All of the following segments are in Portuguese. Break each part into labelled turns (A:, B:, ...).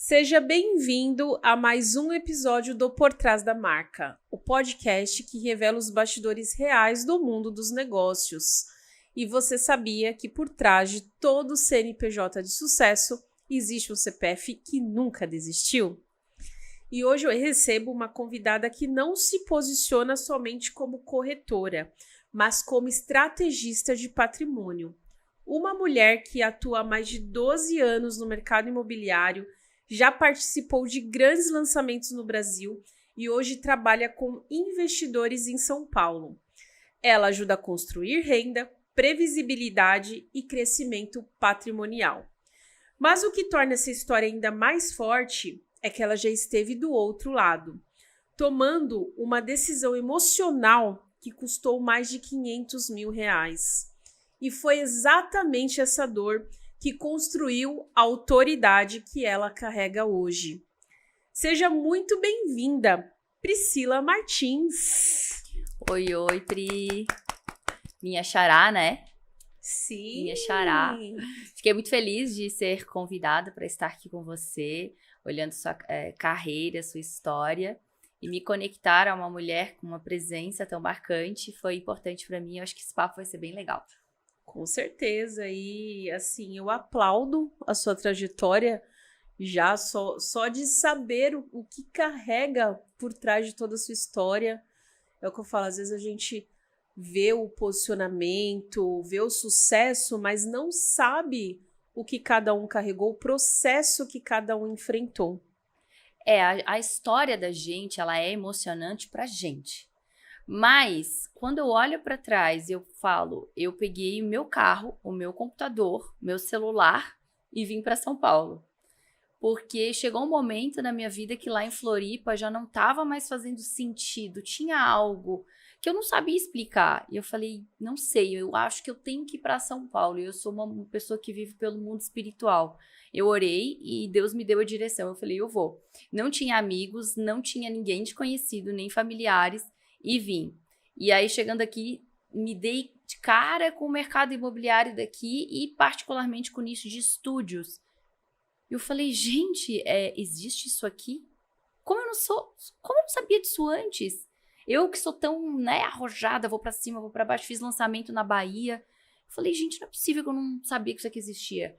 A: Seja bem-vindo a mais um episódio do Por Trás da Marca, o podcast que revela os bastidores reais do mundo dos negócios. E você sabia que por trás de todo CNPJ de sucesso existe um CPF que nunca desistiu? E hoje eu recebo uma convidada que não se posiciona somente como corretora, mas como estrategista de patrimônio. Uma mulher que atua há mais de 12 anos no mercado imobiliário, já participou de grandes lançamentos no Brasil e hoje trabalha com investidores em São Paulo. Ela ajuda a construir renda, previsibilidade e crescimento patrimonial. Mas o que torna essa história ainda mais forte é que ela já esteve do outro lado, tomando uma decisão emocional que custou mais de R$500 mil. E foi exatamente essa dor que construiu a autoridade que ela carrega hoje. Seja muito bem-vinda, Priscila Martins.
B: Oi, Pri. Minha xará, né?
A: Sim.
B: Minha xará. Fiquei muito feliz de ser convidada para estar aqui com você, olhando sua carreira, sua história. E me conectar a uma mulher com uma presença tão marcante foi importante para mim. Eu acho que esse papo vai ser bem legal.
A: Com certeza, e assim, eu aplaudo a sua trajetória já só de saber o que carrega por trás de toda a sua história. É o que eu falo, às vezes a gente vê o posicionamento, vê o sucesso, mas não sabe o que cada um carregou, o processo que cada um enfrentou.
B: A história da gente, ela é emocionante pra gente. Mas, quando eu olho para trás, eu falo, eu peguei o meu carro, o meu computador, meu celular e vim para São Paulo. Porque chegou um momento na minha vida que lá em Floripa já não estava mais fazendo sentido. Tinha algo que eu não sabia explicar. E eu falei, não sei, eu acho que eu tenho que ir para São Paulo. Eu sou uma pessoa que vive pelo mundo espiritual. Eu orei e Deus me deu a direção. Eu falei, eu vou. Não tinha amigos, não tinha ninguém desconhecido, nem familiares. E vim. E aí, chegando aqui, me dei de cara com o mercado imobiliário daqui e particularmente com o nicho de estúdios. Eu falei, gente, existe isso aqui? Como eu não sabia disso antes? Eu que sou tão, arrojada, vou pra cima, vou pra baixo, fiz lançamento na Bahia. Eu falei, gente, não é possível que eu não sabia que isso aqui existia.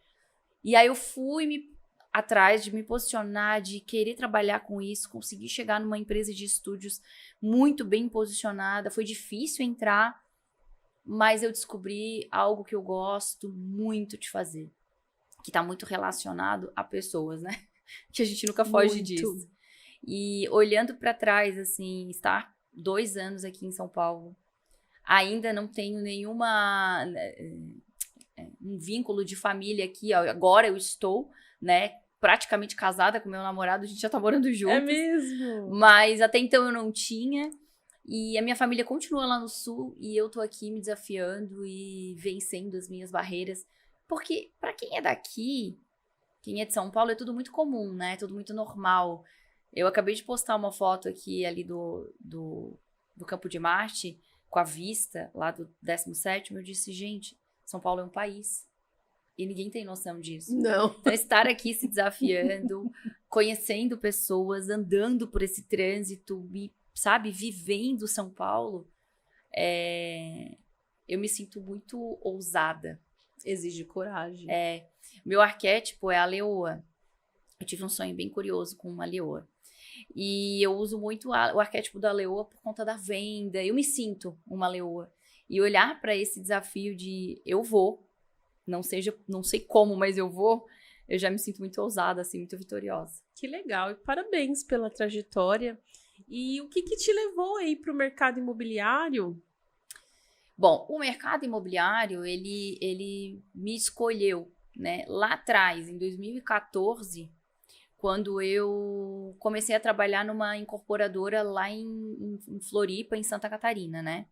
B: E aí eu fui atrás de me posicionar, de querer trabalhar com isso, consegui chegar numa empresa de estúdios muito bem posicionada. Foi difícil entrar, mas eu descobri algo que eu gosto muito de fazer, que está muito relacionado a pessoas, né? Que a gente nunca foge disso. E olhando para trás, assim, estar 2 anos aqui em São Paulo, ainda não tenho um vínculo de família aqui. Agora eu estou, praticamente casada com meu namorado, a gente já tá morando juntos.
A: É mesmo?
B: Mas até então eu não tinha. E a minha família continua lá no sul e eu tô aqui me desafiando e vencendo as minhas barreiras. Porque pra quem é daqui, quem é de São Paulo, é tudo muito comum, né? Tudo muito normal. Eu acabei de postar uma foto aqui ali do Campo de Marte, com a vista lá do 17º. Eu disse, gente, São Paulo é um país. E ninguém tem noção disso.
A: Não.
B: Então, estar aqui se desafiando, conhecendo pessoas, andando por esse trânsito, vivendo São Paulo, eu me sinto muito ousada.
A: Exige coragem.
B: Meu arquétipo é a leoa. Eu tive um sonho bem curioso com uma leoa. E eu uso muito o arquétipo da leoa por conta da venda. Eu me sinto uma leoa. E olhar para esse desafio de eu vou, não sei como, mas eu já me sinto muito ousada, assim, muito vitoriosa.
A: Que legal, e parabéns pela trajetória. E o que te levou aí para o mercado imobiliário?
B: Bom, o mercado imobiliário, ele me escolheu, né? Lá atrás, em 2014, quando eu comecei a trabalhar numa incorporadora lá em Floripa, em Santa Catarina, né?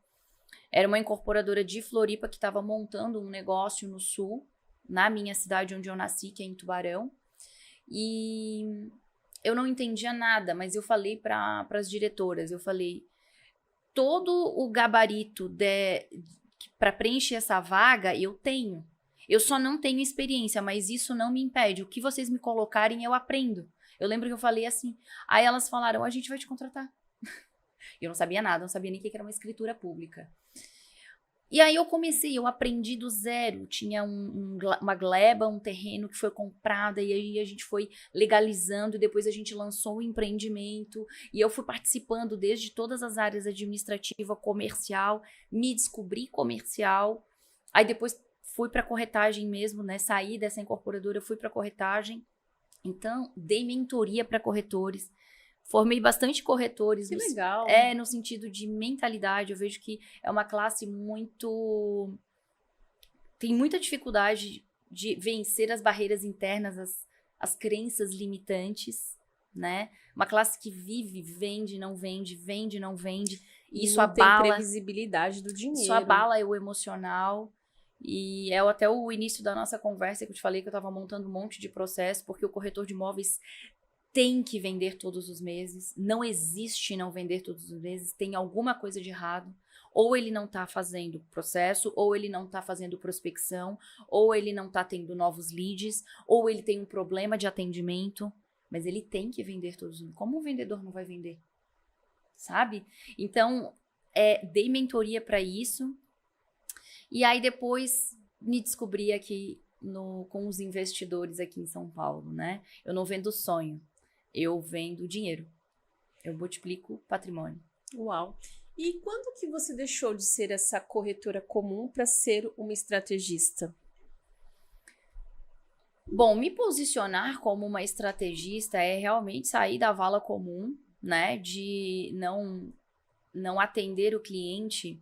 B: Era uma incorporadora de Floripa que estava montando um negócio no sul, na minha cidade onde eu nasci, que é em Tubarão. E eu não entendia nada, mas eu falei para as diretoras, eu falei, todo o gabarito para preencher essa vaga eu tenho. Eu só não tenho experiência, mas isso não me impede. O que vocês me colocarem, eu aprendo. Eu lembro que eu falei assim, aí elas falaram, a gente vai te contratar. Eu não sabia nada, não sabia nem o que era uma escritura pública. E aí eu aprendi do zero. Tinha uma gleba, um terreno que foi comprada, e aí a gente foi legalizando, e depois a gente lançou o empreendimento, e eu fui participando desde todas as áreas administrativa, comercial, me descobri comercial, aí depois fui para corretagem mesmo, né? Saí dessa incorporadora, fui para corretagem. Então, dei mentoria para corretores. Formei bastante corretores.
A: Que legal.
B: No sentido de mentalidade. Eu vejo que é uma classe muito... Tem muita dificuldade de vencer as barreiras internas, as crenças limitantes, né? Uma classe que vive, vende, não vende, vende, não vende.
A: E
B: isso
A: não
B: abala...
A: tem previsibilidade do dinheiro.
B: Isso abala o emocional. E é até o início da nossa conversa que eu te falei que eu estava montando um monte de processo, porque o corretor de imóveis tem que vender todos os meses. Não existe não vender todos os meses. Tem alguma coisa de errado. Ou ele não está fazendo processo, ou ele não está fazendo prospecção, ou ele não está tendo novos leads, ou ele tem um problema de atendimento. Mas ele tem que vender todos os meses. Como um vendedor não vai vender? Sabe? Então, dei mentoria para isso. E aí depois me descobri aqui com os investidores aqui em São Paulo, né? Eu não vendo sonho, eu vendo dinheiro. Eu multiplico patrimônio.
A: Uau! E quando que você deixou de ser essa corretora comum para ser uma estrategista?
B: Bom, me posicionar como uma estrategista é realmente sair da vala comum, né? De não atender o cliente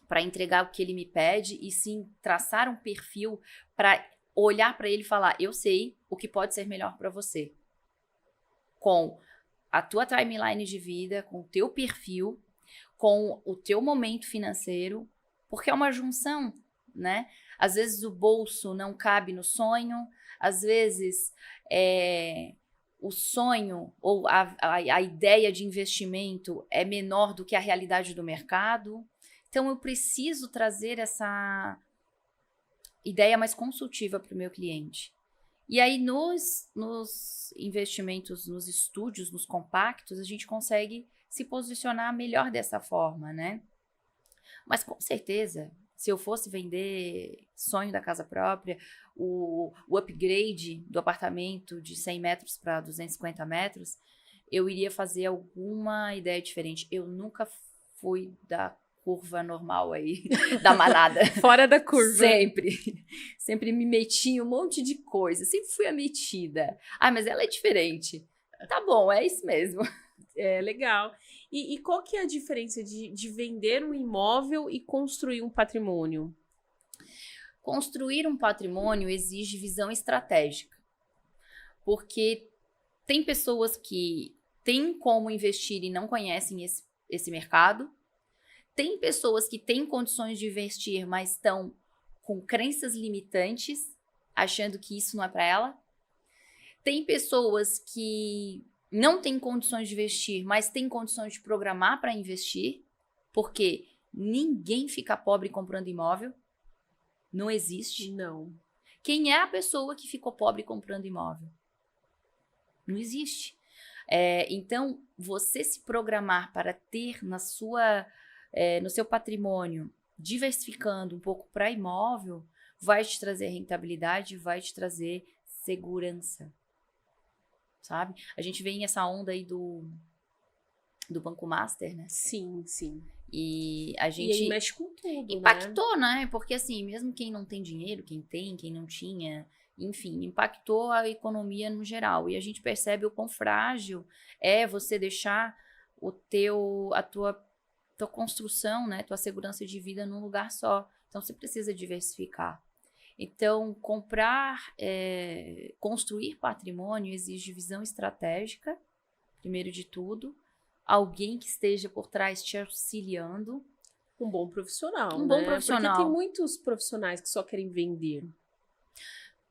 B: para entregar o que ele me pede, e sim traçar um perfil para olhar para ele e falar, eu sei o que pode ser melhor para você. Com a tua timeline de vida, com o teu perfil, com o teu momento financeiro, porque é uma junção, né? Às vezes o bolso não cabe no sonho, às vezes o sonho ou a ideia de investimento é menor do que a realidade do mercado. Então, eu preciso trazer essa ideia mais consultiva para o meu cliente. E aí, nos investimentos, nos estúdios, nos compactos, a gente consegue se posicionar melhor dessa forma, né? Mas, com certeza, se eu fosse vender sonho da casa própria, o upgrade do apartamento de 100 metros para 250 metros, eu iria fazer alguma ideia diferente. Eu nunca fui da curva normal aí, da manada.
A: Fora da curva.
B: Sempre me meti em um monte de coisa, sempre fui a metida. Mas ela é diferente. Tá bom, é isso mesmo.
A: É, legal. E qual que é a diferença de vender um imóvel e construir um patrimônio?
B: Construir um patrimônio exige visão estratégica, porque tem pessoas que têm como investir e não conhecem esse mercado. Tem pessoas que têm condições de investir, mas estão com crenças limitantes, achando que isso não é para ela. Tem pessoas que não têm condições de investir, mas têm condições de programar para investir, porque ninguém fica pobre comprando imóvel. Não existe.
A: Não.
B: Quem é a pessoa que ficou pobre comprando imóvel? Não existe. Então, você se programar para ter no seu patrimônio, diversificando um pouco para imóvel, vai te trazer rentabilidade, vai te trazer segurança, sabe? A gente vê essa onda aí do Banco Master, né?
A: Sim, sim.
B: E a gente...
A: E aí mexe com tudo,
B: impactou, né? Porque assim, mesmo quem não tem dinheiro, quem tem, quem não tinha... Enfim, impactou a economia no geral. E a gente percebe o quão frágil é você deixar a tua construção, né, tua segurança de vida num lugar só. Então, você precisa diversificar. Então, construir patrimônio exige visão estratégica, primeiro de tudo, alguém que esteja por trás te auxiliando.
A: Um bom profissional,
B: Um bom profissional.
A: Porque tem muitos profissionais que só querem vender.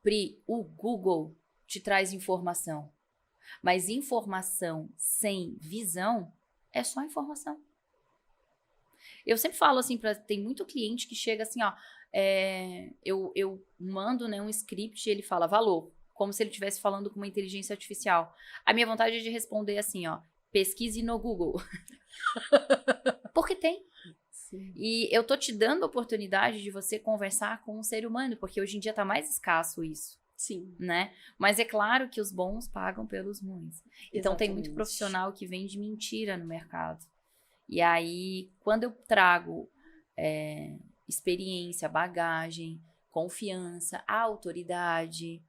B: Pri, o Google te traz informação, mas informação sem visão é só informação. Eu sempre falo assim, tem muito cliente que chega assim, ó, eu mando, né, um script e ele fala valor, como se ele estivesse falando com uma inteligência artificial. A minha vontade é de responder assim, ó, pesquise no Google. Porque tem.
A: Sim.
B: E eu tô te dando a oportunidade de você conversar com um ser humano, porque hoje em dia tá mais escasso isso,
A: Sim.
B: né? Mas é claro que os bons pagam pelos ruins. Então tem muito
A: Exatamente.
B: profissional que vende mentira no mercado. E aí, quando eu trago experiência, bagagem, confiança, autoridade,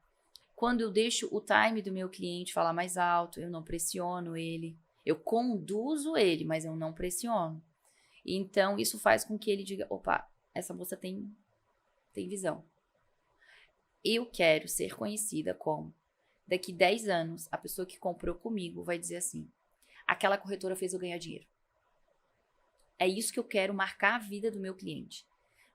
B: quando eu deixo o time do meu cliente falar mais alto, eu não pressiono ele, eu conduzo ele, mas eu não pressiono. Então, isso faz com que ele diga, opa, essa moça tem visão. Eu quero ser conhecida como, daqui 10 anos, a pessoa que comprou comigo vai dizer assim, aquela corretora fez eu ganhar dinheiro. É isso que eu quero marcar a vida do meu cliente.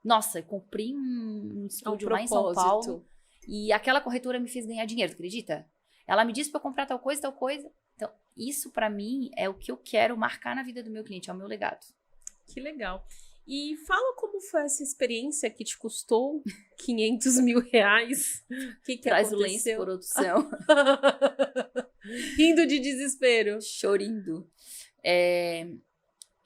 B: Nossa, eu comprei um estúdio lá em São Paulo e aquela corretora me fez ganhar dinheiro, tu acredita? Ela me disse pra eu comprar tal coisa, tal coisa. Então, isso pra mim é o que eu quero marcar na vida do meu cliente, é o meu legado.
A: Que legal. E fala como foi essa experiência que te custou 500 mil reais. O que
B: Traz o lenço,
A: aconteceu?
B: produção.
A: Rindo de desespero.
B: Chorindo.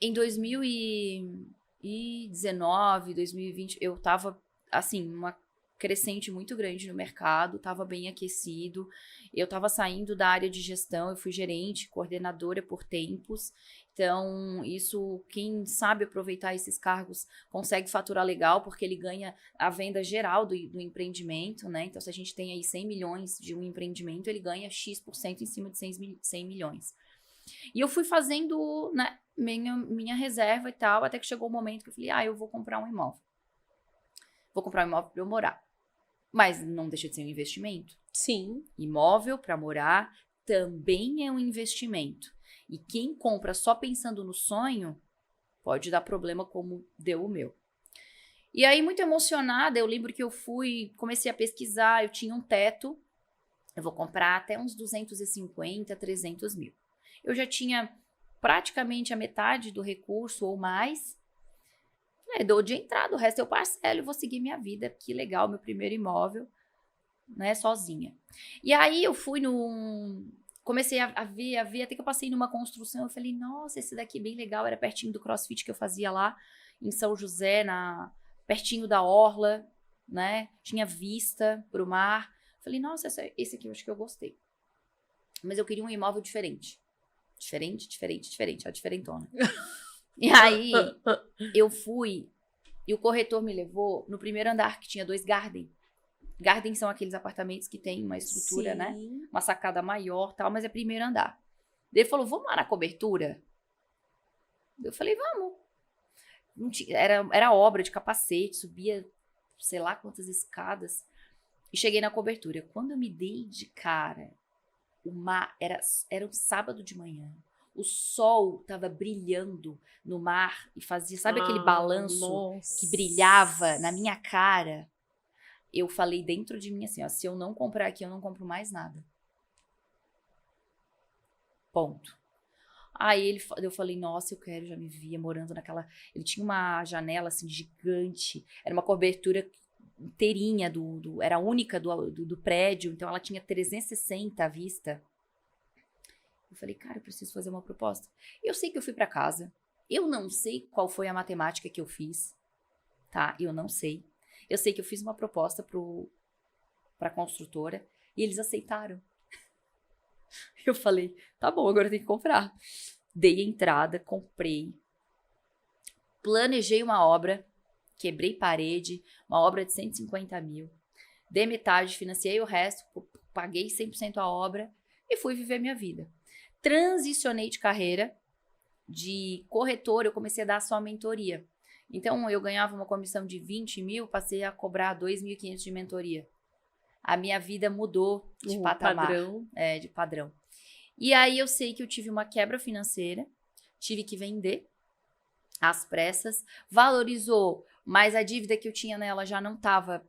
B: Em 2019, 2020, eu tava, assim, uma crescente muito grande no mercado, tava bem aquecido. Eu tava saindo da área de gestão, eu fui gerente, coordenadora por tempos. Então, isso, quem sabe aproveitar esses cargos consegue faturar legal, porque ele ganha a venda geral do empreendimento, né? Então, se a gente tem aí 100 milhões de um empreendimento, ele ganha X% em cima de 100 milhões. E eu fui fazendo, né, minha reserva e tal, até que chegou o momento que eu falei, eu vou comprar um imóvel. Vou comprar um imóvel para eu morar. Mas não deixa de ser um investimento.
A: Sim.
B: Imóvel para morar também é um investimento. E quem compra só pensando no sonho, pode dar problema como deu o meu. E aí, muito emocionada, eu lembro que eu comecei a pesquisar, eu tinha um teto, eu vou comprar até uns 250, 300 mil. Eu já tinha praticamente a metade do recurso ou mais. Dou de entrada, o resto eu parcelo e vou seguir minha vida. Que legal, meu primeiro imóvel, né, sozinha. E aí eu comecei a ver, até que eu passei numa construção, eu falei, nossa, esse daqui é bem legal, era pertinho do CrossFit que eu fazia lá, em São José, pertinho da orla, né, tinha vista pro mar. Falei, nossa, esse aqui eu acho que eu gostei. Mas eu queria um imóvel diferente. A diferentona. E aí, eu fui, e o corretor me levou no primeiro andar, que tinha 2 garden. Garden são aqueles apartamentos que tem uma estrutura, né? Uma sacada maior, tal, mas é primeiro andar. Ele falou, vamos lá na cobertura? Eu falei, vamos. Era obra de capacete, subia sei lá quantas escadas. E cheguei na cobertura. Quando eu me dei de cara, o mar era um sábado de manhã. O sol estava brilhando no mar e fazia, sabe aquele balanço que brilhava na minha cara? Eu falei dentro de mim assim, ó, se eu não comprar aqui, eu não compro mais nada. Ponto. Aí eu falei, nossa, eu quero, já me via morando naquela... Ele tinha uma janela assim gigante, era uma cobertura inteirinha, era única do prédio, então ela tinha 360 à vista. Eu falei, cara, eu preciso fazer uma proposta. Eu sei que eu fui pra casa, eu não sei qual foi a matemática que eu fiz, tá? Eu não sei. Eu sei que eu fiz uma proposta pra construtora e eles aceitaram. Eu falei, tá bom, agora eu tenho que comprar. Dei a entrada, comprei, planejei uma obra, quebrei parede, uma obra de 150 mil, dei metade, financiei o resto, paguei 100% a obra e fui viver minha vida. Transicionei de carreira, de corretor, eu comecei a dar só mentoria. Então, eu ganhava uma comissão de 20 mil, passei a cobrar 2.500 de mentoria. A minha vida mudou de patamar.
A: Padrão.
B: De padrão. E aí, eu sei que eu tive uma quebra financeira, tive que vender às pressas, valorizou, mas a dívida que eu tinha nela já não estava...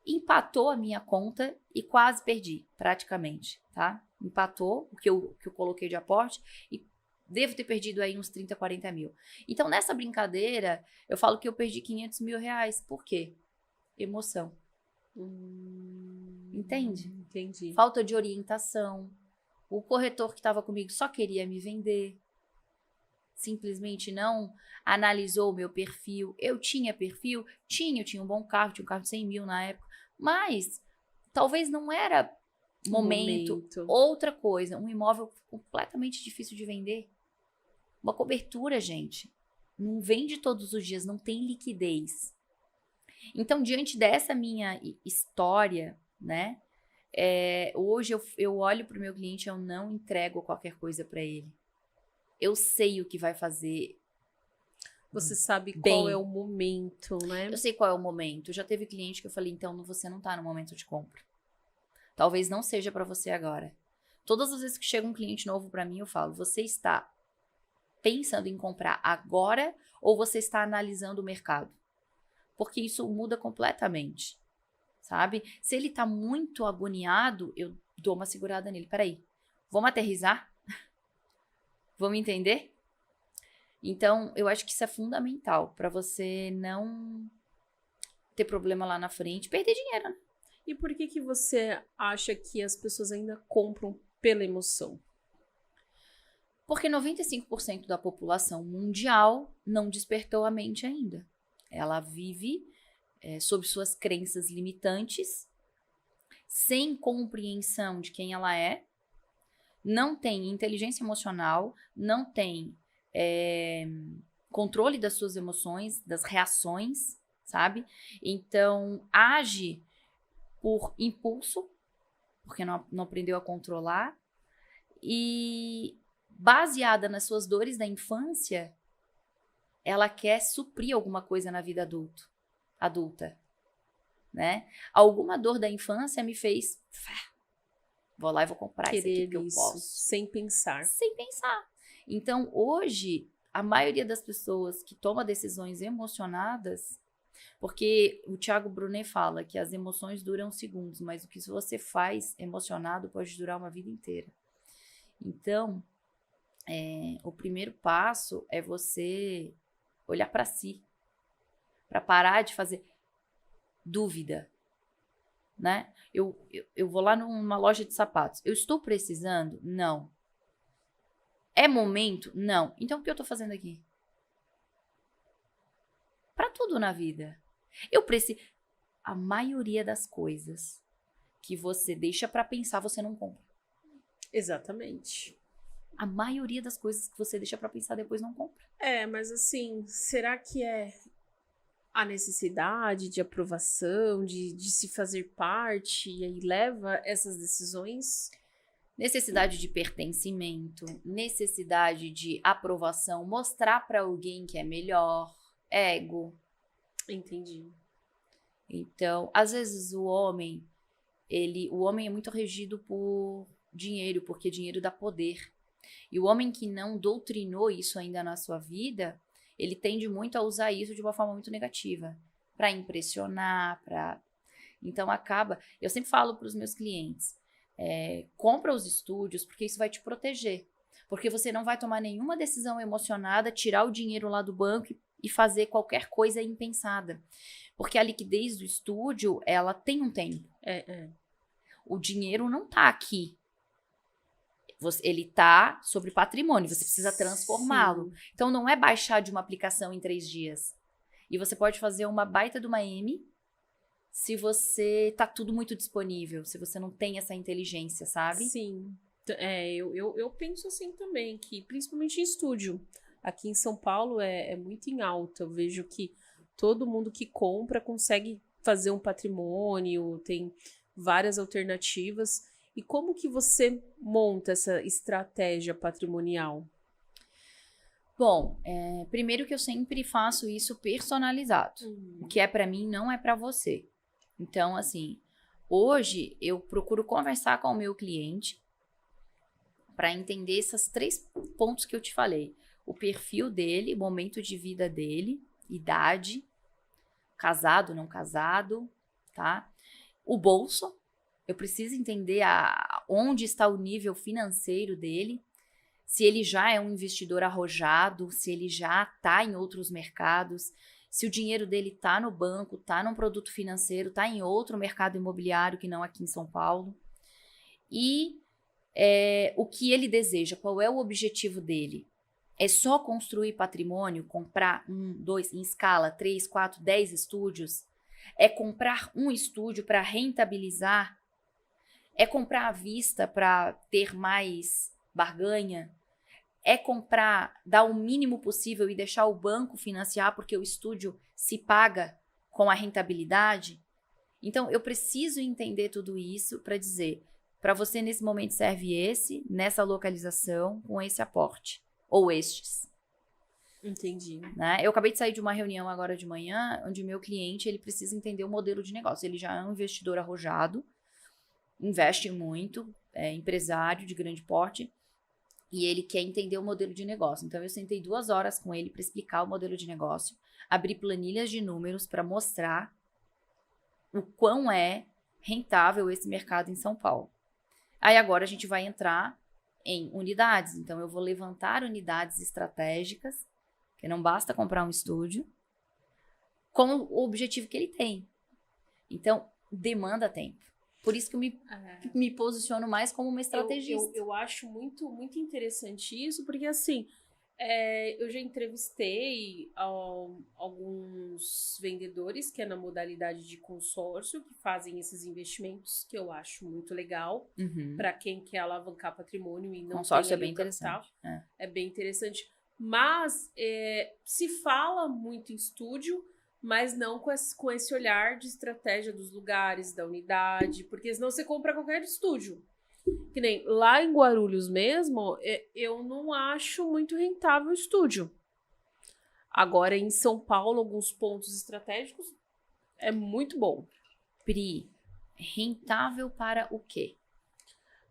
B: Empatou a minha conta e quase perdi, praticamente, tá? Empatou o que eu coloquei de aporte e devo ter perdido aí uns 30, 40 mil. Então, nessa brincadeira, eu falo que eu perdi 500 mil reais. Por quê? Emoção. Entende?
A: Entendi.
B: Falta de orientação. O corretor que estava comigo só queria me vender. Simplesmente não analisou o meu perfil. Eu tinha perfil? Tinha, eu tinha um bom carro, tinha um carro de 100 mil na época. Mas talvez não era momento. Outra coisa, um imóvel completamente difícil de vender. Uma cobertura, gente. Não vende todos os dias, não tem liquidez. Então, diante dessa minha história, né? Hoje eu olho para o meu cliente, eu não entrego qualquer coisa para ele. Eu sei o que vai fazer.
A: Você sabe qual é o momento, né?
B: Eu sei qual é o momento. Já teve cliente que eu falei, então você não está no momento de compra. Talvez não seja para você agora. Todas as vezes que chega um cliente novo para mim, eu falo, você está pensando em comprar agora ou você está analisando o mercado? Porque isso muda completamente, sabe? Se ele tá muito agoniado, eu dou uma segurada nele. Peraí, vamos aterrissar? Vamos entender? Então, eu acho que isso é fundamental para você não ter problema lá na frente, perder dinheiro, né?
A: E por que você acha que as pessoas ainda compram pela emoção?
B: Porque 95% da população mundial não despertou a mente ainda. Ela vive sob suas crenças limitantes, sem compreensão de quem ela é, não tem inteligência emocional, não tem controle das suas emoções, das reações, sabe? Então, age por impulso, porque não aprendeu a controlar, e baseada nas suas dores da infância, ela quer suprir alguma coisa na vida adulta, né? Alguma dor da infância me fez, vou lá e vou comprar isso aqui porque eu posso.
A: Sem pensar.
B: Sem pensar. Então, hoje, a maioria das pessoas que toma decisões emocionadas, porque o Thiago Brunet fala que as emoções duram segundos, mas o que você faz emocionado pode durar uma vida inteira. Então, o primeiro passo é você olhar para si, para parar de fazer dúvida, né? Eu vou lá numa loja de sapatos. Eu estou precisando? Não. É momento? Não. Então, o que eu estou fazendo aqui? Para tudo na vida. Eu preciso... A maioria das coisas que você deixa para pensar, você não compra.
A: Exatamente.
B: A maioria das coisas que você deixa para pensar depois não compra.
A: Mas assim, será que é a necessidade de aprovação, de se fazer parte e aí leva essas decisões?
B: Necessidade de pertencimento, necessidade de aprovação, mostrar para alguém que é melhor, ego.
A: Entendi.
B: Então, às vezes o homem é muito regido por dinheiro, porque dinheiro dá poder. E o homem que não doutrinou isso ainda na sua vida, ele tende muito a usar isso de uma forma muito negativa, para impressionar, Então acaba... Eu sempre falo para os meus clientes, compra os estúdios, porque isso vai te proteger. Porque você não vai tomar nenhuma decisão emocionada, tirar o dinheiro lá do banco e fazer qualquer coisa impensada. Porque a liquidez do estúdio, ela tem um tempo. O dinheiro não tá aqui. Ele tá sobre patrimônio, você precisa transformá-lo. Sim. Então, não é baixar de uma aplicação em 3 dias. E você pode fazer uma baita de uma M se você tá tudo muito disponível, se você não tem essa inteligência, sabe?
A: Sim. Eu penso assim também, que principalmente em estúdio. Aqui em São Paulo é muito em alta. Eu vejo que todo mundo que compra consegue fazer um patrimônio, tem várias alternativas. E como que você monta essa estratégia patrimonial?
B: Bom, primeiro que eu sempre faço isso personalizado. O que é para mim não é para você. Então, assim, hoje eu procuro conversar com o meu cliente para entender esses 3 pontos que eu te falei. O perfil dele, o momento de vida dele, idade, casado, não casado, tá? O bolso. Eu preciso entender onde está o nível financeiro dele, se ele já é um investidor arrojado, se ele já está em outros mercados. se o dinheiro dele tá no banco, tá num produto financeiro, tá em outro mercado imobiliário que não aqui em São Paulo. E o que ele deseja, qual é o objetivo dele? É só construir patrimônio, comprar 1, 2, em escala, 3, 4, 10 estúdios? É comprar um estúdio para rentabilizar? É comprar à vista para ter mais barganha? É comprar, dar o mínimo possível e deixar o banco financiar porque o estúdio se paga com a rentabilidade? Então, eu preciso entender tudo isso para dizer, para você nesse momento serve esse, nessa localização, com esse aporte. Ou estes.
A: Entendi.
B: Né? Eu acabei de sair de uma reunião agora de manhã, onde meu cliente ele precisa entender o modelo de negócio. Ele já é um investidor arrojado, investe muito, é empresário de grande porte, e ele quer entender o modelo de negócio. Então, eu sentei 2 horas com ele para explicar o modelo de negócio, abri planilhas de números para mostrar o quão é rentável esse mercado em São Paulo. Aí agora a gente vai entrar em unidades. Então, eu vou levantar unidades estratégicas, que não basta comprar um estúdio, com o objetivo que ele tem. Então, demanda tempo. Por isso que eu me posiciono mais como uma estrategista.
A: Eu acho muito, muito interessante isso, porque assim, eu já entrevistei alguns vendedores que é na modalidade de consórcio, que fazem esses investimentos, que eu acho muito legal, para quem quer alavancar patrimônio e não
B: consórcio
A: tem
B: é bem
A: capital.
B: interessante.
A: É bem interessante. Mas se fala muito em estúdio, mas não com esse olhar de estratégia dos lugares, da unidade, porque senão você compra qualquer estúdio. Que nem lá em Guarulhos mesmo, eu não acho muito rentável o estúdio. Agora, em São Paulo, alguns pontos estratégicos, é muito bom.
B: Pri, rentável para o quê?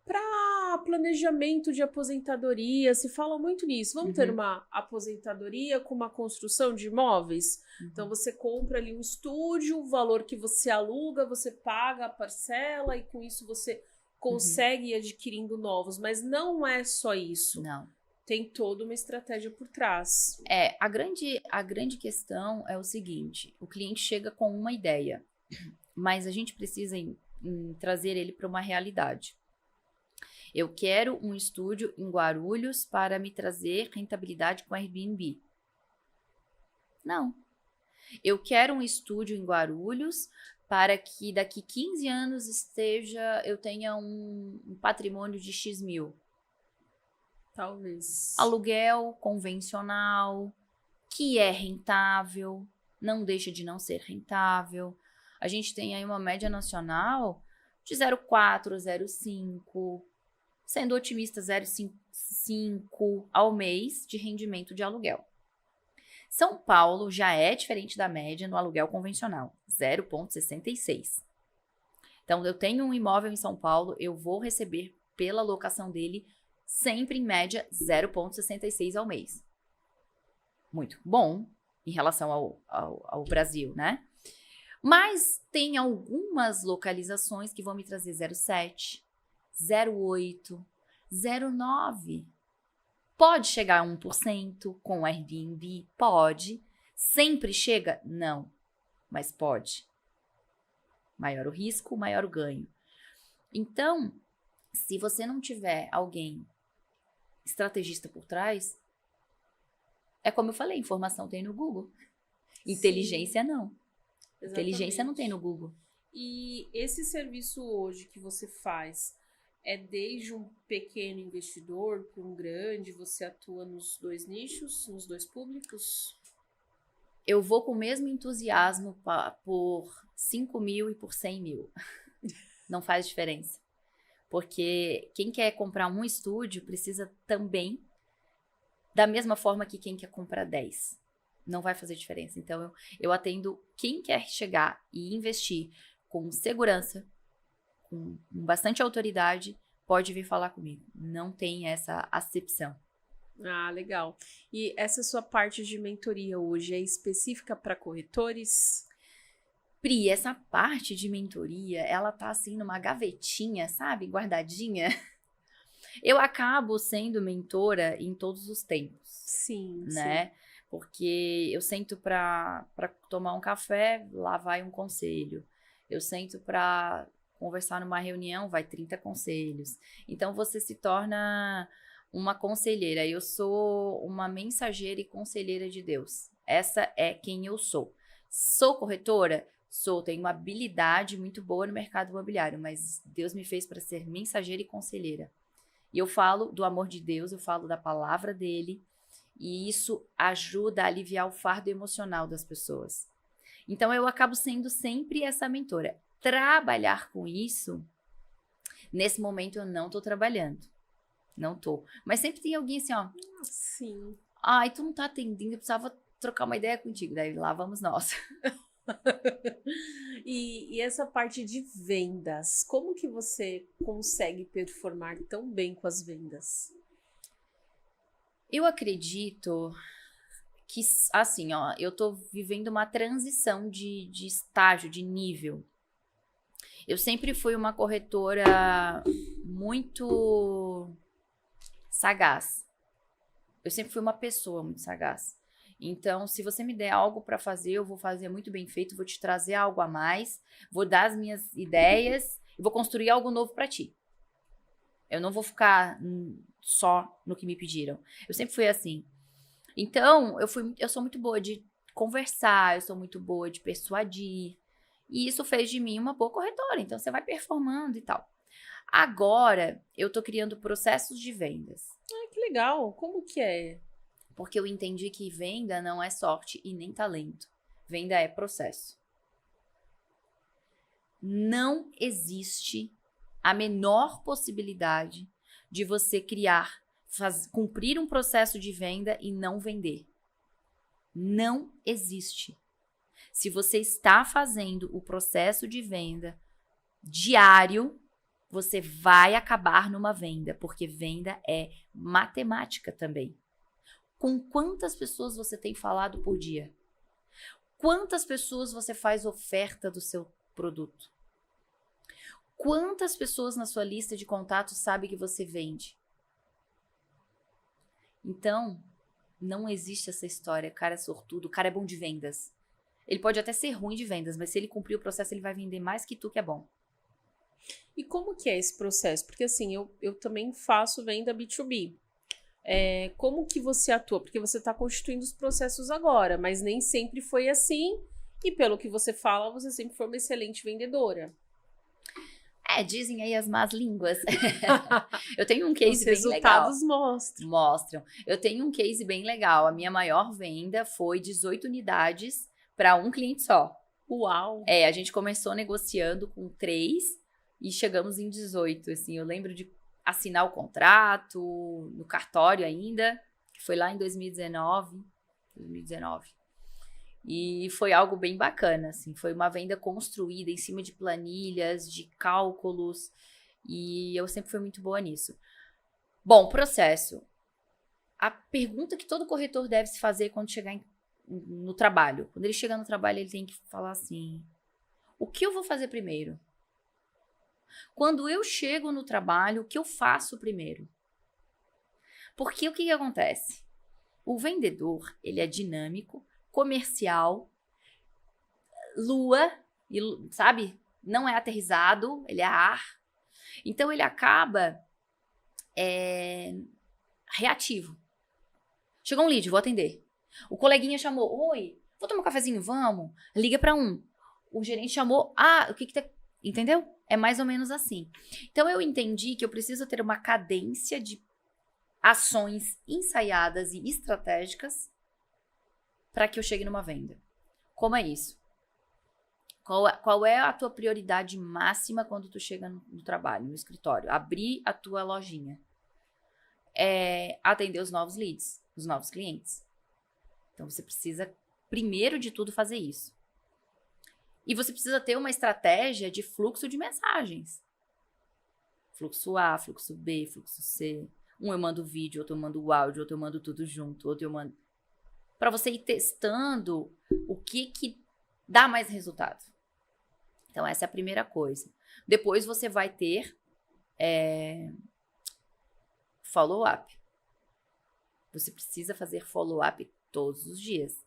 A: Para planejamento de aposentadoria, se fala muito nisso. Vamos ter uma aposentadoria com uma construção de imóveis? Então, você compra ali um estúdio, o valor que você aluga, você paga a parcela e com isso você consegue ir adquirindo novos. Mas não é só isso.
B: Não.
A: Tem toda uma estratégia por trás.
B: A grande questão é o seguinte, o cliente chega com uma ideia, mas a gente precisa trazer ele para uma realidade. Eu quero um estúdio em Guarulhos para me trazer rentabilidade com Airbnb. Não. Eu quero um estúdio em Guarulhos para que daqui 15 anos eu tenha um patrimônio de X mil.
A: Talvez.
B: Aluguel convencional, que é rentável, não deixa de não ser rentável. A gente tem aí uma média nacional de 0,4, 0,5, sendo otimista 0,5 ao mês de rendimento de aluguel. São Paulo já é diferente da média no aluguel convencional, 0,66. Então, eu tenho um imóvel em São Paulo, eu vou receber pela locação dele sempre em média 0,66 ao mês. Muito bom em relação ao Brasil, né? Mas tem algumas localizações que vão me trazer 0,7, 0,8, 0,9. Pode chegar a 1% com Airbnb? Pode. Sempre chega? Não. Mas pode. Maior o risco, maior o ganho. Então, se você não tiver alguém estrategista por trás, é como eu falei, informação tem no Google. Inteligência não.
A: Exatamente.
B: Inteligência não tem no Google.
A: E esse serviço hoje que você faz é desde um pequeno investidor para um grande? Você atua nos 2 nichos, nos 2 públicos?
B: Eu vou com o mesmo entusiasmo por 5 mil e por 100 mil. Não faz diferença. Porque quem quer comprar um estúdio precisa também, da mesma forma que quem quer comprar 10. Não vai fazer diferença. Então, eu atendo quem quer chegar e investir com segurança, com bastante autoridade, pode vir falar comigo. Não tem essa acepção.
A: Ah, legal. E essa sua parte de mentoria hoje é específica para corretores?
B: Pri, essa parte de mentoria, ela tá assim numa gavetinha, sabe? Guardadinha. Eu acabo sendo mentora em todos os tempos.
A: Sim,
B: né?
A: sim.
B: Porque eu sento para tomar um café, lá vai um conselho. Eu sento para conversar numa reunião, vai 30 conselhos. Então, você se torna uma conselheira. Eu sou uma mensageira e conselheira de Deus. Essa é quem eu sou. Sou corretora? Sou. Tenho uma habilidade muito boa no mercado imobiliário, mas Deus me fez para ser mensageira e conselheira. E eu falo do amor de Deus, eu falo da palavra dele, e isso ajuda a aliviar o fardo emocional das pessoas. Então, eu acabo sendo sempre essa mentora. Trabalhar com isso, nesse momento eu não tô trabalhando. Não tô. Mas sempre tem alguém assim, ó.
A: Sim.
B: Ai, tu não tá atendendo, eu precisava trocar uma ideia contigo. Daí lá vamos nós.
A: E essa parte de vendas, como que você consegue performar tão bem com as vendas?
B: Eu acredito que, assim, ó, eu tô vivendo uma transição de estágio, de nível. Eu sempre fui uma corretora muito sagaz. Eu sempre fui uma pessoa muito sagaz. Então, se você me der algo para fazer, eu vou fazer muito bem feito, vou te trazer algo a mais, vou dar as minhas ideias e vou construir algo novo para ti. Eu não vou ficar só no que me pediram. Eu sempre fui assim. Então, eu sou muito boa de conversar, eu sou muito boa de persuadir. E isso fez de mim uma boa corretora. Então, você vai performando e tal. Agora, eu tô criando processos de vendas.
A: Ah, que legal. Como que é?
B: Porque eu entendi que venda não é sorte e nem talento. Venda é processo. Não existe a menor possibilidade de você cumprir um processo de venda e não vender. Não existe. Se você está fazendo o processo de venda diário, você vai acabar numa venda, porque venda é matemática também. Com quantas pessoas você tem falado por dia? Quantas pessoas você faz oferta do seu produto? Quantas pessoas na sua lista de contatos sabem que você vende? Então, não existe essa história, cara é sortudo, o cara é bom de vendas. Ele pode até ser ruim de vendas, mas se ele cumprir o processo, ele vai vender mais que tu que é bom.
A: E como que é esse processo? Porque assim, eu também faço venda B2B. Como que você atua? Porque você está constituindo os processos agora, mas nem sempre foi assim. E pelo que você fala, você sempre foi uma excelente vendedora.
B: Dizem aí as más línguas. Eu tenho um case
A: Os
B: bem legal.
A: resultados mostram.
B: Mostram. Eu tenho um case bem legal. A minha maior venda foi 18 unidades para um cliente só.
A: Uau!
B: A gente começou negociando com 3 e chegamos em 18. Assim, eu lembro de assinar o contrato no cartório ainda, que foi lá em 2019. E foi algo bem bacana, assim. Foi uma venda construída em cima de planilhas, de cálculos, e eu sempre fui muito boa nisso. Bom, processo. A pergunta que todo corretor deve se fazer quando chegar no trabalho. Quando ele chega no trabalho, ele tem que falar assim: o que eu vou fazer primeiro? Quando eu chego no trabalho, o que eu faço primeiro? Porque o que acontece? O vendedor, ele é dinâmico, comercial, lua, sabe? Não é aterrissado, ele é ar. Então, ele acaba reativo. Chegou um lead, vou atender. O coleguinha chamou, oi, vou tomar um cafezinho, vamos? Liga para um. O gerente chamou, o que tá... Entendeu? É mais ou menos assim. Então, eu entendi que eu preciso ter uma cadência de ações ensaiadas e estratégicas para que eu chegue numa venda. Como é isso? Qual é a tua prioridade máxima quando tu chega no trabalho, no escritório? Abrir a tua lojinha. Atender os novos leads, os novos clientes. Então, você precisa, primeiro de tudo, fazer isso. E você precisa ter uma estratégia de fluxo de mensagens. Fluxo A, fluxo B, fluxo C. Um eu mando vídeo, outro eu mando o áudio, outro eu mando tudo junto, outro eu mando... Para você ir testando o que dá mais resultado. Então, essa é a primeira coisa. Depois você vai ter follow-up. Você precisa fazer follow-up todos os dias.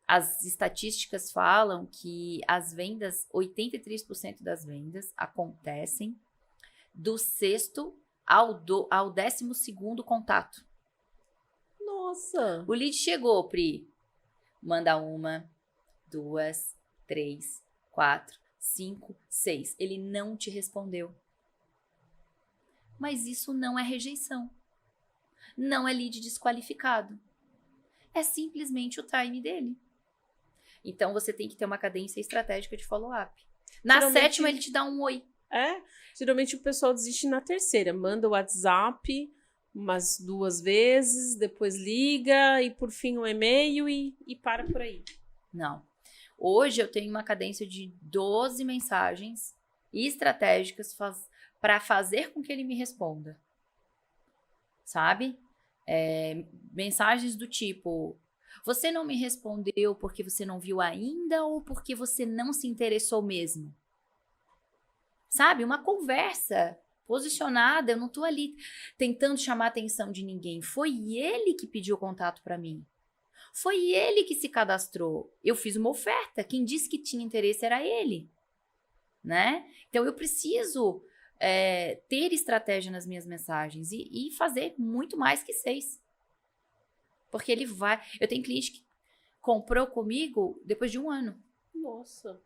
B: As estatísticas falam que as vendas, 83% das vendas acontecem do sexto ao 12º contato.
A: Nossa!
B: O lead chegou, Pri. Manda 1, 2, 3, 4, 5, 6. Ele não te respondeu. Mas isso não é rejeição. Não é lead desqualificado. É simplesmente o time dele. Então, você tem que ter uma cadência estratégica de follow-up. Na sétima, ele te dá um oi.
A: Geralmente o pessoal desiste na terceira. Manda o WhatsApp umas 2 vezes, depois liga e por fim um e-mail e para por aí.
B: Não. Hoje eu tenho uma cadência de 12 mensagens estratégicas para fazer com que ele me responda. Sabe? Mensagens do tipo: você não me respondeu porque você não viu ainda ou porque você não se interessou mesmo? Sabe? Uma conversa posicionada. Eu não tô ali tentando chamar a atenção de ninguém. Foi ele que pediu contato para mim. Foi ele que se cadastrou. Eu fiz uma oferta. Quem disse que tinha interesse era ele. Né? Então, eu preciso ter estratégia nas minhas mensagens e fazer muito mais que 6. Porque ele vai... Eu tenho cliente que comprou comigo depois de 1 ano.
A: Nossa!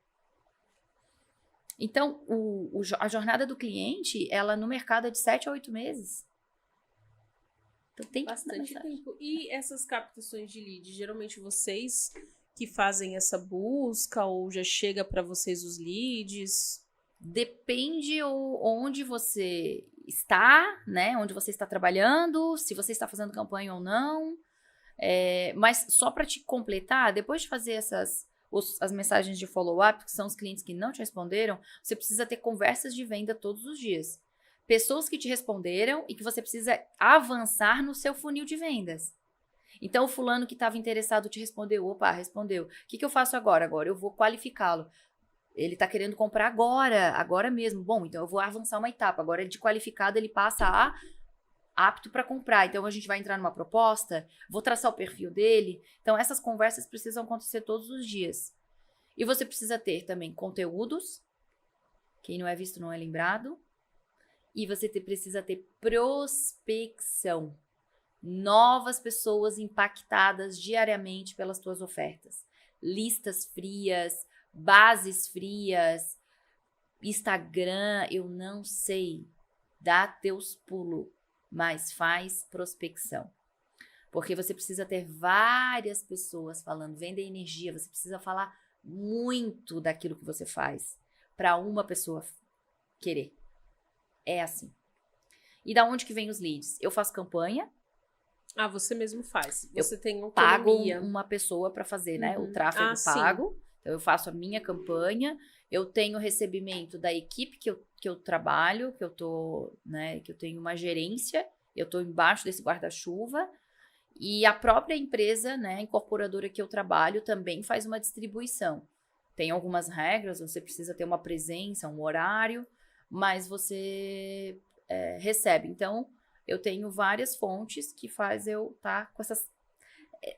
B: Então, a jornada do cliente, ela no mercado é de 7 a 8 meses. Então, tem
A: bastante tempo. E essas captações de lead, geralmente vocês que fazem essa busca ou já chega para vocês os leads?
B: Depende onde você está, né? Onde você está trabalhando, se você está fazendo campanha ou não. Mas só para te completar, depois de fazer as mensagens de follow-up, que são os clientes que não te responderam, você precisa ter conversas de venda todos os dias. Pessoas que te responderam e que você precisa avançar no seu funil de vendas. Então, o fulano que estava interessado te respondeu. Opa, respondeu. O que eu faço agora? Agora eu vou qualificá-lo. Ele está querendo comprar agora mesmo. Bom, então eu vou avançar uma etapa. Agora, de qualificado, ele passa a apto para comprar. Então, a gente vai entrar numa proposta, vou traçar o perfil dele. Então, essas conversas precisam acontecer todos os dias. E você precisa ter também conteúdos. Quem não é visto não é lembrado. E você precisa ter prospecção. Novas pessoas impactadas diariamente pelas tuas ofertas. Listas frias, bases frias, Instagram, eu não sei. Dá teus pulos, mas faz prospecção. Porque você precisa ter várias pessoas falando, venda energia, você precisa falar muito daquilo que você faz para uma pessoa querer. É assim. E da onde que vem os leads? Eu faço campanha.
A: Você mesmo faz. Você tem
B: autonomia. Pago uma pessoa para fazer, né? O tráfego pago.
A: Sim.
B: Então, eu faço a minha campanha. Eu tenho recebimento da equipe que eu trabalho, que eu tô, né? Que eu tenho uma gerência. Eu tô embaixo desse guarda-chuva. E a própria empresa, né? A incorporadora que eu trabalho também faz uma distribuição. Tem algumas regras, você precisa ter uma presença, um horário, mas você recebe. Então, eu tenho várias fontes que faz eu estar com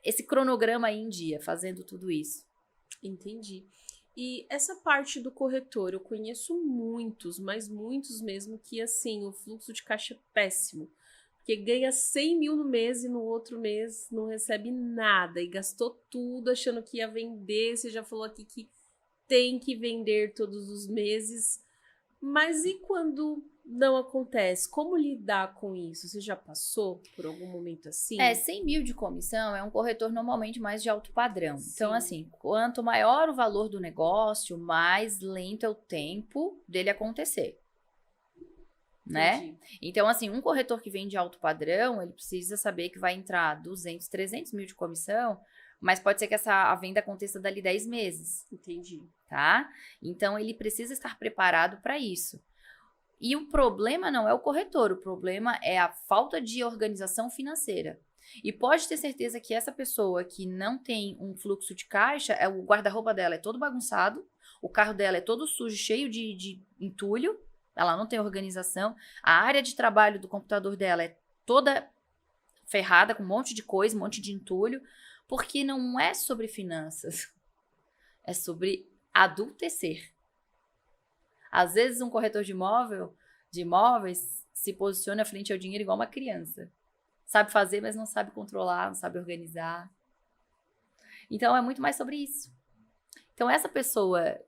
B: esse cronograma aí em dia, fazendo tudo isso.
A: Entendi. E essa parte do corretor, eu conheço muitos, mas muitos mesmo, que assim, o fluxo de caixa é péssimo. Porque ganha 100 mil no mês e no outro mês não recebe nada. E gastou tudo achando que ia vender. Você já falou aqui que tem que vender todos os meses. Mas e quando não acontece? Como lidar com isso? Você já passou por algum momento assim?
B: 100 mil de comissão é um corretor normalmente mais de alto padrão.
A: Sim.
B: Então, assim, quanto maior o valor do negócio, mais lento é o tempo dele acontecer. Né? Então, assim, um corretor que vem de alto padrão, ele precisa saber que vai entrar 200, 300 mil de comissão, mas pode ser que a venda aconteça dali 10 meses.
A: Entendi.
B: Tá? Então, ele precisa estar preparado para isso. E o problema não é o corretor, o problema é a falta de organização financeira. E pode ter certeza que essa pessoa que não tem um fluxo de caixa, o guarda-roupa dela é todo bagunçado, o carro dela é todo sujo, cheio de entulho, ela não tem organização, a área de trabalho do computador dela é toda ferrada, com um monte de coisa, um monte de entulho, Porque não é sobre finanças, é sobre adultecer. Às vezes um corretor de imóveis se posiciona frente ao dinheiro igual uma criança. Sabe fazer, mas não sabe controlar, não sabe organizar. Então é muito mais sobre isso. Então essa pessoa,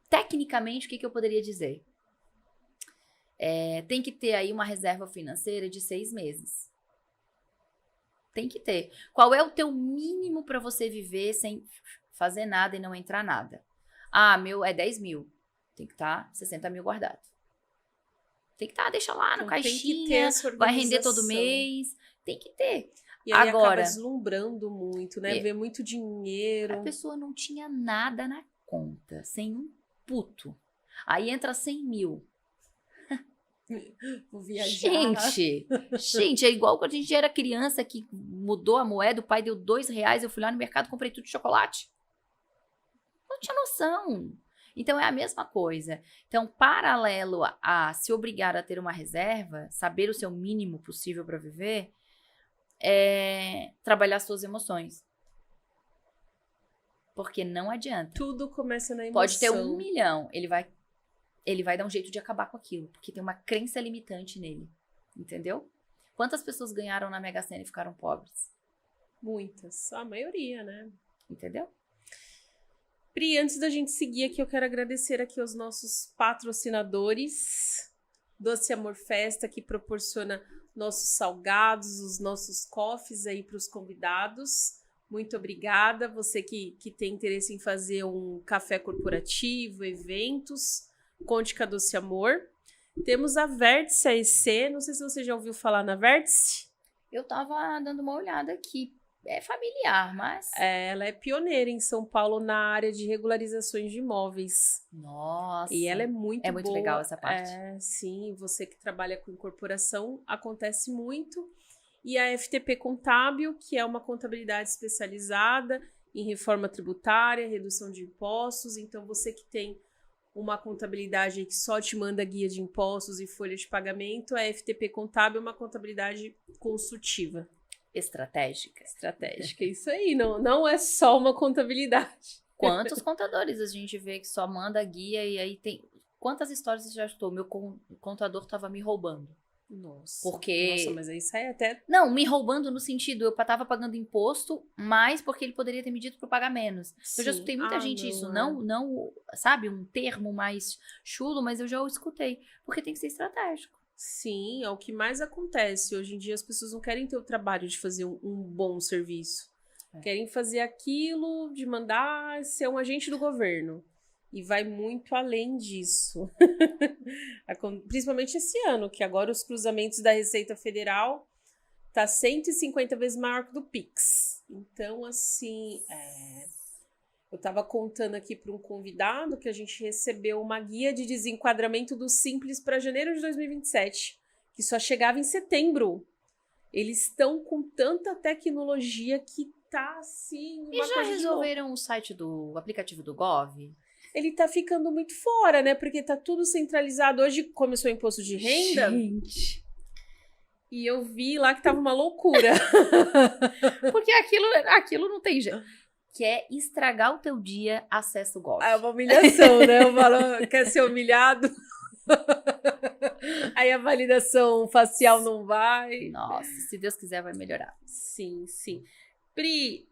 B: tecnicamente, o que eu poderia dizer? Tem que ter aí uma reserva financeira de 6 meses. Tem que ter. Qual é o teu mínimo para você viver sem fazer nada e não entrar nada? Meu é 10 mil. Tem que estar 60 mil guardado. Tem que estar, deixa lá no caixinha, vai render todo mês. Tem que ter.
A: E aí acaba deslumbrando muito, né? Vê muito dinheiro.
B: A pessoa não tinha nada na conta, sem um puto. Aí entra 100 mil.
A: Vou viajar.
B: Gente, é igual quando a gente era criança que mudou a moeda, o pai deu R$2, eu fui lá no mercado e comprei tudo de chocolate. Não tinha noção. Então é a mesma coisa. Então, paralelo a se obrigar a ter uma reserva, saber o seu mínimo possível para viver, é trabalhar suas emoções. Porque não adianta.
A: Tudo começa na emoção.
B: Pode ter 1 milhão, ele vai dar um jeito de acabar com aquilo, porque tem uma crença limitante nele, entendeu? Quantas pessoas ganharam na Mega Sena e ficaram pobres?
A: Muitas, a maioria, né?
B: Entendeu?
A: Pri, antes da gente seguir aqui, eu quero agradecer aqui aos nossos patrocinadores, Doce Amor Festa, que proporciona nossos salgados, os nossos coffees aí para os convidados. Muito obrigada. Você que tem interesse em fazer um café corporativo, eventos, conte com a Doce Amor. Temos a Vértice AEC, não sei se você já ouviu falar na Vértice.
B: Eu tava dando uma olhada aqui. É familiar, mas...
A: Ela é pioneira em São Paulo na área de regularizações de imóveis.
B: Nossa!
A: E ela é muito boa.
B: É muito legal essa parte.
A: Sim, você que trabalha com incorporação, acontece muito. E a FTP Contábil, que é uma contabilidade especializada em reforma tributária, redução de impostos. Então, você que tem uma contabilidade que só te manda guia de impostos e folha de pagamento, a FTP Contábil é uma contabilidade consultiva.
B: Estratégica,
A: isso aí, não é só uma contabilidade.
B: Quantos contadores a gente vê que só manda guia e aí tem... Quantas histórias você já escutou? Meu contador tava me roubando.
A: Nossa.
B: Porque...
A: Nossa, mas aí sai até...
B: Não, me roubando no sentido, eu tava pagando imposto, mais porque ele poderia ter me dito para pagar menos.
A: Sim.
B: Eu já escutei muita gente isso, não, sabe, um termo mais chulo, mas eu já o escutei. Porque tem que ser estratégico.
A: Sim, é o que mais acontece. Hoje em dia as pessoas não querem ter o trabalho de fazer um bom serviço. Querem fazer aquilo de mandar ser um agente do governo. E vai muito além disso. Principalmente esse ano, que agora os cruzamentos da Receita Federal tá 150 vezes maior que o do Pix. Então, assim, eu estava contando aqui para um convidado que a gente recebeu uma guia de desenquadramento do Simples para janeiro de 2027, que só chegava em setembro. Eles estão com tanta tecnologia que tá assim...
B: E já resolveram o site do aplicativo do Gov?
A: Ele tá ficando muito fora, né? Porque tá tudo centralizado. Hoje começou o imposto de renda.
B: Gente...
A: E eu vi lá que tava uma loucura.
B: Porque aquilo não tem jeito. Quer estragar o teu dia, acessa o Gov.
A: É uma humilhação, né? Eu falo, quer ser humilhado? Aí a validação facial não vai.
B: Nossa, se Deus quiser vai melhorar.
A: Sim, sim. Pri,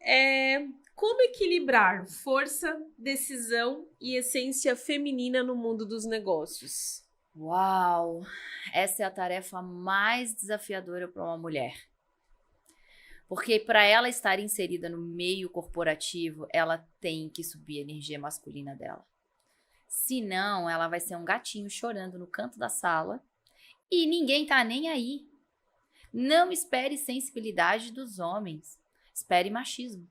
A: como equilibrar força, decisão e essência feminina no mundo dos negócios?
B: Uau! Essa é a tarefa mais desafiadora para uma mulher. Porque para ela estar inserida no meio corporativo, ela tem que subir a energia masculina dela. Senão, ela vai ser um gatinho chorando no canto da sala e ninguém tá nem aí. Não espere sensibilidade dos homens. Espere machismo.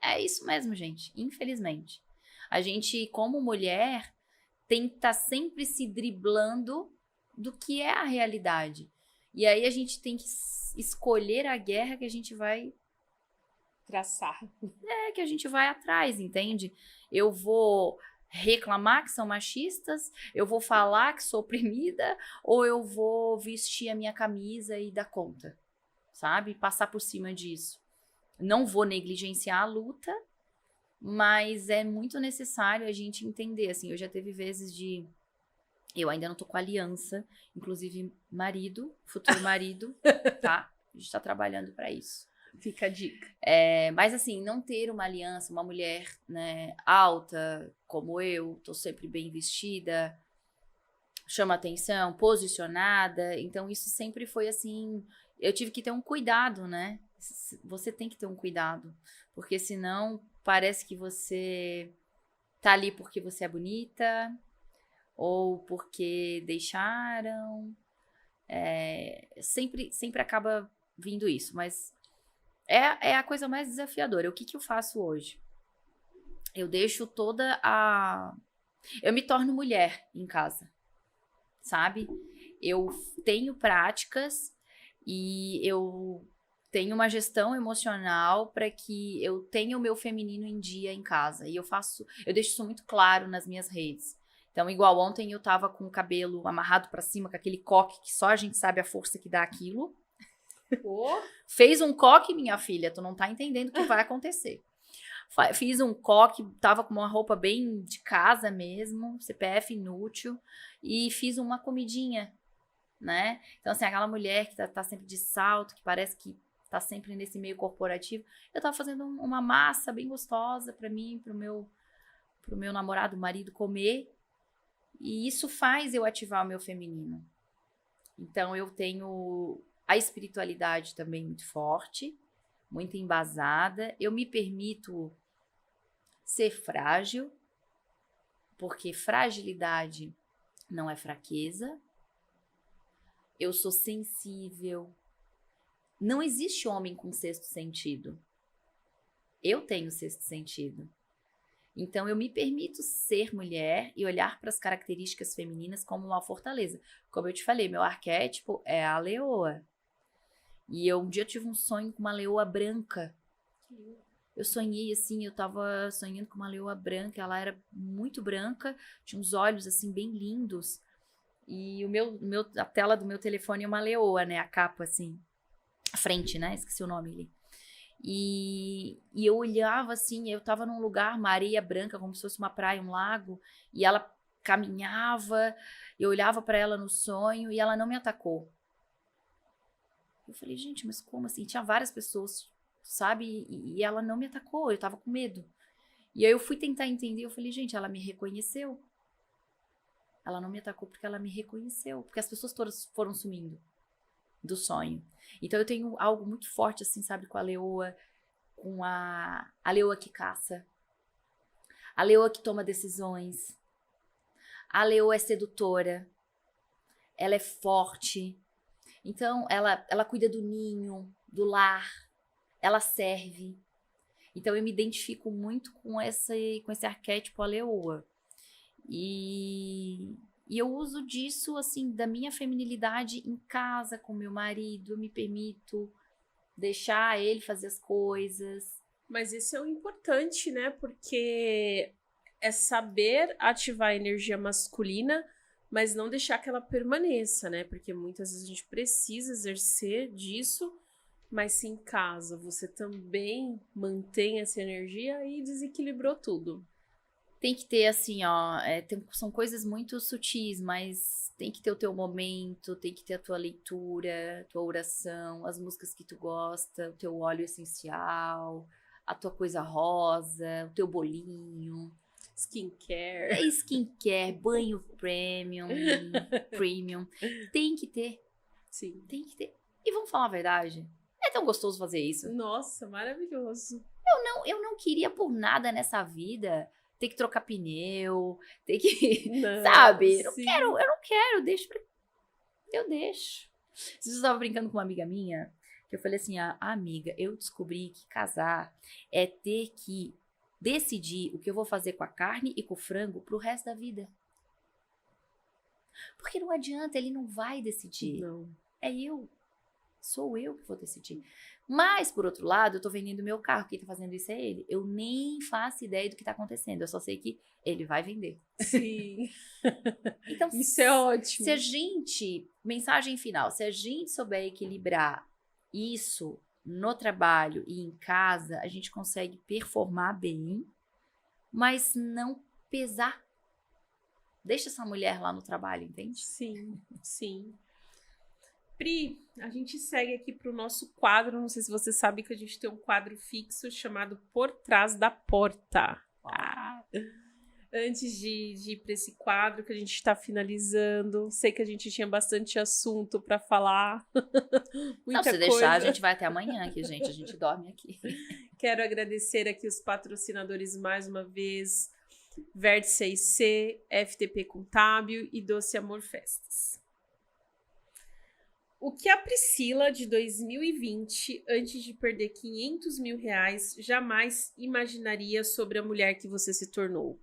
B: É isso mesmo, gente. Infelizmente. A gente, como mulher, tem que estar sempre se driblando do que é a realidade. E aí a gente tem que escolher a guerra que a gente vai
A: traçar.
B: Que a gente vai atrás, entende? Eu vou reclamar que são machistas, eu vou falar que sou oprimida, ou eu vou vestir a minha camisa e dar conta, sabe? Passar por cima disso. Não vou negligenciar a luta, mas é muito necessário a gente entender, assim, eu já teve vezes de... Eu ainda não tô com aliança, inclusive futuro marido, tá? A gente tá trabalhando pra isso.
A: Fica a dica.
B: Mas assim, não ter uma aliança, uma mulher, né, alta, como eu, tô sempre bem vestida, chama atenção, posicionada, então isso sempre foi assim, eu tive que ter um cuidado, né? Você tem que ter um cuidado, porque senão parece que você tá ali porque você é bonita, ou porque deixaram, sempre acaba vindo isso, mas é a coisa mais desafiadora. O que eu faço hoje? Eu deixo eu me torno mulher em casa, sabe? Eu tenho práticas e eu tenho uma gestão emocional para que eu tenha o meu feminino em dia em casa. E eu deixo isso muito claro nas minhas redes. Então, igual ontem eu tava com o cabelo amarrado para cima, com aquele coque que só a gente sabe a força que dá aquilo. Fez um coque, minha filha, tu não tá entendendo o que vai acontecer. Fiz um coque, tava com uma roupa bem de casa mesmo, CPF inútil, e fiz uma comidinha, né? Então, assim, aquela mulher que tá sempre de salto, que parece que tá sempre nesse meio corporativo, eu tava fazendo uma massa bem gostosa pra mim, pro meu namorado, marido comer, e isso faz eu ativar o meu feminino. Então, eu tenho a espiritualidade também muito forte, muito embasada. Eu me permito ser frágil, porque fragilidade não é fraqueza. Eu sou sensível. Não existe homem com sexto sentido. Eu tenho sexto sentido. Então, eu me permito ser mulher e olhar para as características femininas como uma fortaleza. Como eu te falei, meu arquétipo é a leoa. E um dia eu tive um sonho com uma leoa branca. Eu sonhei assim, eu tava sonhando com uma leoa branca, ela era muito branca, tinha uns olhos assim bem lindos. E a tela do meu telefone é uma leoa, né? A capa assim, a frente, né? Esqueci o nome ali. E eu olhava assim, eu tava num lugar, uma areia branca, como se fosse uma praia, um lago, e ela caminhava, eu olhava para ela no sonho e ela não me atacou. Eu falei, gente, mas como assim? Tinha várias pessoas, sabe? E ela não me atacou, eu tava com medo. E aí eu fui tentar entender, eu falei, gente, ela me reconheceu. Ela não me atacou porque ela me reconheceu, porque as pessoas todas foram sumindo do sonho. Então eu tenho algo muito forte, assim, sabe, com a leoa, com a leoa que caça, a leoa que toma decisões, a leoa é sedutora, ela é forte. Então, ela cuida do ninho, do lar, ela serve. Então, eu me identifico muito com esse arquétipo a leoa. E eu uso disso, assim, da minha feminilidade em casa, com meu marido. Eu me permito deixar ele fazer as coisas.
A: Mas isso é o importante, né? Porque é saber ativar a energia masculina, mas não deixar que ela permaneça, né? Porque muitas vezes a gente precisa exercer disso, mas se em casa você também mantém essa energia, aí desequilibrou tudo.
B: Tem que ter, assim, ó, são coisas muito sutis, mas tem que ter o teu momento, tem que ter a tua leitura, tua oração, as músicas que tu gosta, o teu óleo essencial, a tua coisa rosa, o teu bolinho. Skincare, banho premium. Tem que ter.
A: Sim.
B: Tem que ter. E vamos falar a verdade, é tão gostoso fazer isso.
A: Nossa, maravilhoso.
B: Eu não queria por nada nessa vida ter que trocar pneu, ter que,
A: não,
B: sabe? Eu não quero, eu deixo. Eu estava brincando com uma amiga minha, que eu falei assim, amiga, eu descobri que casar é ter que decidir o que eu vou fazer com a carne e com o frango pro resto da vida. Porque não adianta, ele não vai decidir.
A: Não.
B: Sou eu que vou decidir. Mas, por outro lado, eu tô vendendo meu carro. Quem tá fazendo isso é ele. Eu nem faço ideia do que tá acontecendo. Eu só sei que ele vai vender.
A: Sim.
B: Então,
A: isso é ótimo.
B: Se a gente, mensagem final, se a gente souber equilibrar isso no trabalho e em casa, a gente consegue performar bem, mas não pesar. Deixa essa mulher lá no trabalho, entende?
A: Sim, sim. Pri, a gente segue aqui para o nosso quadro. Não sei se você sabe que a gente tem um quadro fixo chamado Por Trás da Porta. Antes de ir para esse quadro que a gente está finalizando, sei que a gente tinha bastante assunto para falar.
B: Não, se deixar, a gente vai até amanhã aqui, gente. A gente dorme aqui.
A: Quero agradecer aqui os patrocinadores mais uma vez. Vértice IC, FTP Contábil e Doce Amor Festas. O que a Priscila de 2020, antes de perder 500 mil reais, jamais imaginaria sobre a mulher que você se tornou?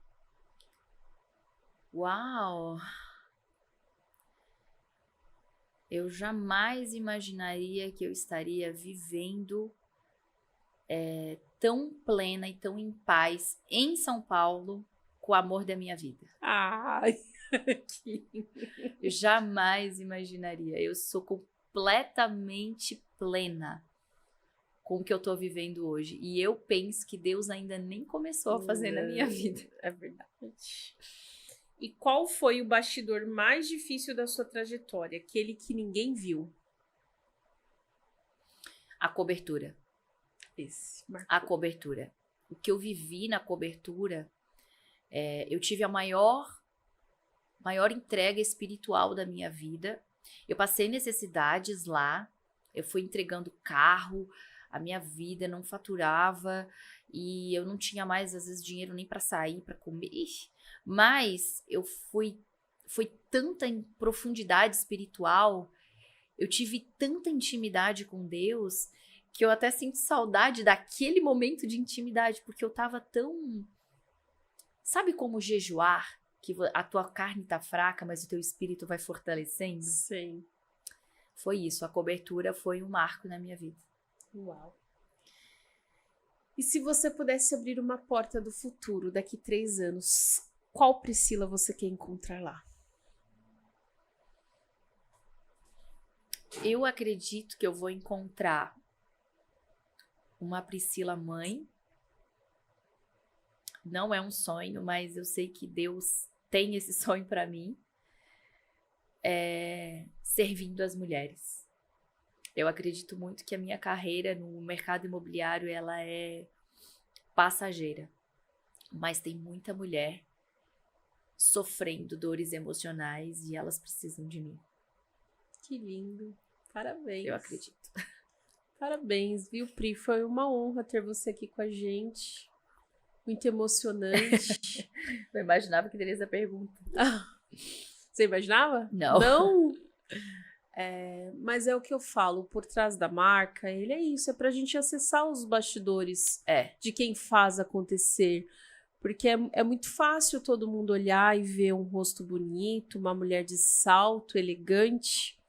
B: Uau! Eu jamais imaginaria que eu estaria vivendo tão plena e tão em paz em São Paulo com o amor da minha vida.
A: Ai,
B: eu jamais imaginaria. Eu sou completamente plena com o que eu tô vivendo hoje. E eu penso que Deus ainda nem começou a fazer na minha vida.
A: É verdade. E qual foi o bastidor mais difícil da sua trajetória? Aquele que ninguém viu?
B: A cobertura. A cobertura. O que eu vivi na cobertura, eu tive a maior entrega espiritual da minha vida. Eu passei necessidades lá, eu fui entregando carro, a minha vida não faturava e eu não tinha mais, às vezes, dinheiro nem para sair, para comer. Mas eu fui tanta em profundidade espiritual, eu tive tanta intimidade com Deus, que eu até sinto saudade daquele momento de intimidade, porque eu tava tão... Sabe como jejuar? Que a tua carne tá fraca, mas o teu espírito vai fortalecendo?
A: Sim.
B: Foi isso, a cobertura foi um marco na minha vida.
A: Uau. E se você pudesse abrir uma porta do futuro daqui 3 anos, qual Priscila você quer encontrar lá?
B: Eu acredito que eu vou encontrar uma Priscila mãe. Não é um sonho, mas eu sei que Deus tem esse sonho para mim. Servindo as mulheres. Eu acredito muito que a minha carreira no mercado imobiliário, ela é passageira. Mas tem muita mulher sofrendo dores emocionais e elas precisam de mim.
A: Que lindo. Parabéns.
B: Eu acredito.
A: Parabéns, viu, Pri? Foi uma honra ter você aqui com a gente. Muito emocionante.
B: Eu imaginava que teria essa pergunta.
A: Você imaginava?
B: Não.
A: Não? Mas é o que eu falo, por trás da marca, ele é isso, é pra gente acessar os bastidores de quem faz acontecer. Porque é muito fácil todo mundo olhar e ver um rosto bonito, uma mulher de salto, elegante,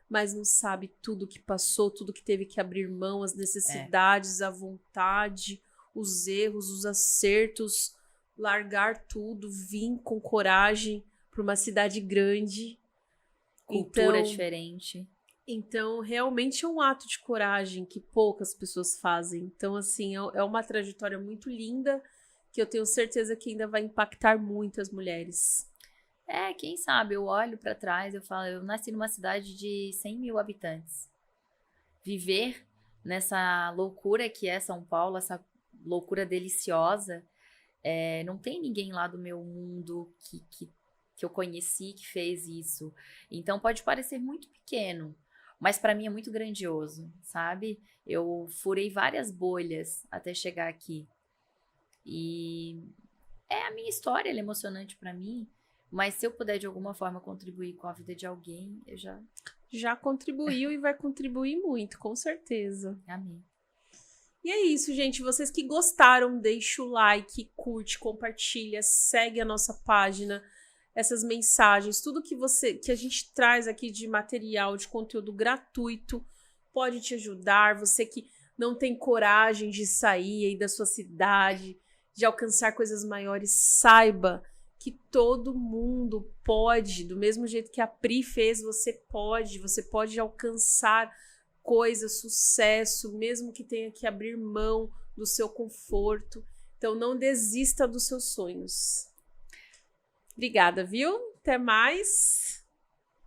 A: mas não sabe tudo que passou, tudo que teve que abrir mão, as necessidades, a vontade, os erros, os acertos, largar tudo, vir com coragem para uma cidade grande.
B: Cultura diferente.
A: Então, realmente é um ato de coragem que poucas pessoas fazem. Então, assim, é uma trajetória muito linda que eu tenho certeza que ainda vai impactar muitas mulheres.
B: Quem sabe, eu olho para trás, eu falo, eu nasci numa cidade de 100 mil habitantes. Viver nessa loucura que é São Paulo, essa loucura deliciosa, não tem ninguém lá do meu mundo que eu conheci que fez isso. Então pode parecer muito pequeno, mas para mim é muito grandioso, sabe? Eu furei várias bolhas até chegar aqui. E a minha história, ela é emocionante para mim, mas se eu puder de alguma forma contribuir com a vida de alguém, eu já
A: contribuiu e vai contribuir muito, com certeza.
B: Amém.
A: E é isso, gente. Vocês que gostaram, deixa o like, curte, compartilha, segue a nossa página. Essas mensagens, tudo que a gente traz aqui de material, de conteúdo gratuito, pode te ajudar. Você que não tem coragem de sair aí da sua cidade, de alcançar coisas maiores, saiba que todo mundo pode, do mesmo jeito que a Pri fez, você pode alcançar coisa, sucesso, mesmo que tenha que abrir mão do seu conforto. Então, não desista dos seus sonhos. Obrigada, viu? Até mais.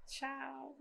A: Tchau.